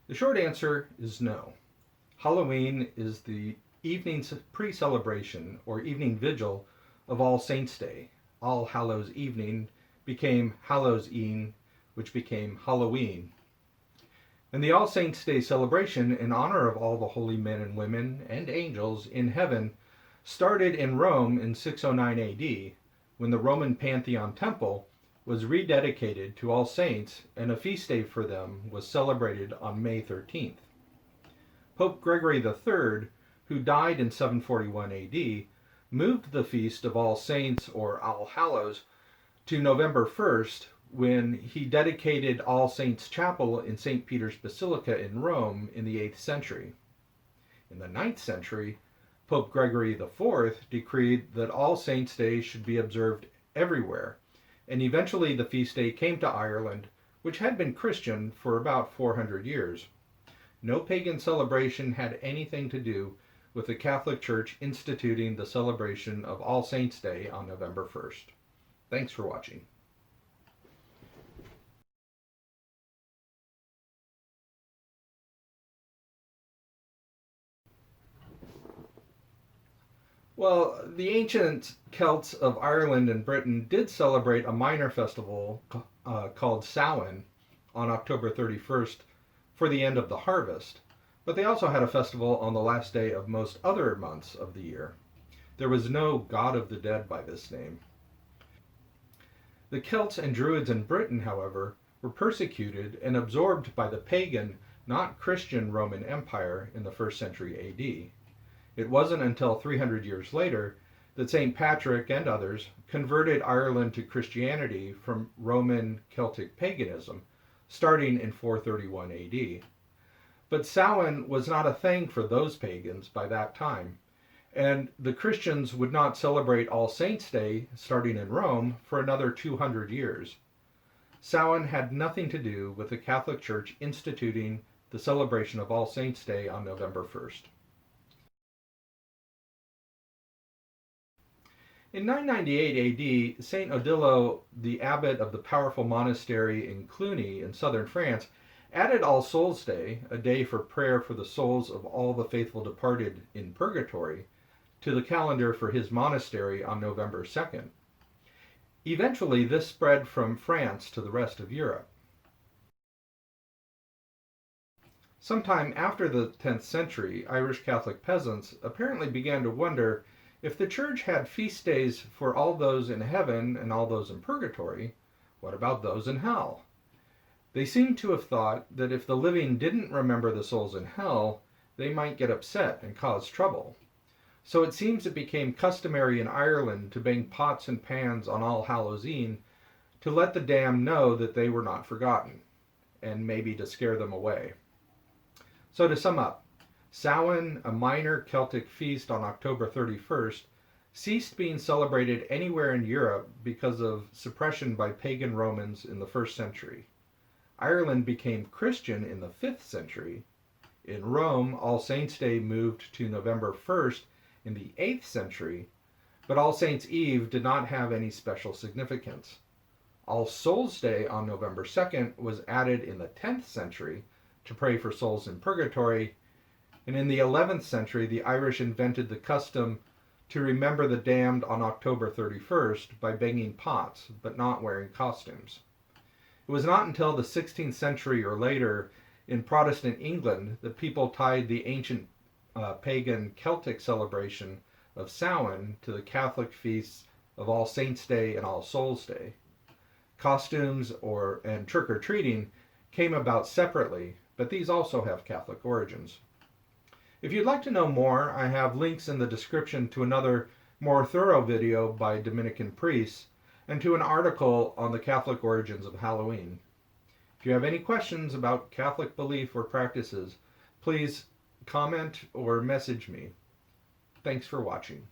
The short answer is no. Halloween is the evening pre-celebration or evening vigil of All Saints' Day. All Hallows Evening became Hallows E'en, which became Halloween. And the All Saints' Day celebration in honor of all the holy men and women and angels in heaven started in Rome in 609 AD, when the Roman Pantheon Temple was rededicated to all saints and a feast day for them was celebrated on May 13th. Pope Gregory III, who died in 741 AD, moved the feast of All Saints or All Hallows to November 1st when he dedicated All Saints Chapel in St. Peter's Basilica in Rome in the 8th century. In the 9th century, Pope Gregory IV decreed that All Saints' Day should be observed everywhere, and eventually the feast day came to Ireland, which had been Christian for about 400 years. No pagan celebration had anything to do with the Catholic Church instituting the celebration of All Saints' Day on November 1st. Thanks for watching. Well, the ancient Celts of Ireland and Britain did celebrate a minor festival called Samhain on October 31st for the end of the harvest, but they also had a festival on the last day of most other months of the year. There was no God of the Dead by this name. The Celts and Druids in Britain, however, were persecuted and absorbed by the pagan, not Christian Roman Empire in the 1st century AD. It wasn't until 300 years later that St. Patrick and others converted Ireland to Christianity from Roman Celtic paganism, starting in 431 AD. But Samhain was not a thing for those pagans by that time, and the Christians would not celebrate All Saints' Day, starting in Rome, for another 200 years. Samhain had nothing to do with the Catholic Church instituting the celebration of All Saints' Day on November 1st. In 998 AD, Saint Odilo, the abbot of the powerful monastery in Cluny in southern France, added All Souls' Day, a day for prayer for the souls of all the faithful departed in purgatory, to the calendar for his monastery on November 2nd. Eventually, this spread from France to the rest of Europe. Sometime after the 10th century, Irish Catholic peasants apparently began to wonder if the Church had feast days for all those in heaven and all those in purgatory, what about those in hell? They seem to have thought that if the living didn't remember the souls in hell, they might get upset and cause trouble. So it seems it became customary in Ireland to bang pots and pans on All Hallows Eve to let the damned know that they were not forgotten, and maybe to scare them away. So to sum up, Samhain, a minor Celtic feast on October 31st, ceased being celebrated anywhere in Europe because of suppression by pagan Romans in the 1st century. Ireland became Christian in the 5th century. In Rome, All Saints' Day moved to November 1st in the 8th century, but All Saints' Eve did not have any special significance. All Souls' Day on November 2nd was added in the 10th century to pray for souls in purgatory, and in the 11th century the Irish invented the custom to remember the damned on October 31st by banging pots, but not wearing costumes. It was not until the 16th century or later in Protestant England that people tied the ancient pagan Celtic celebration of Samhain to the Catholic feasts of All Saints' Day and All Souls' Day. Costumes and trick-or-treating came about separately, but these also have Catholic origins. If you'd like to know more, I have links in the description to another more thorough video by Dominican priests and to an article on the Catholic origins of Halloween. If you have any questions about Catholic belief or practices, please comment or message me. Thanks for watching.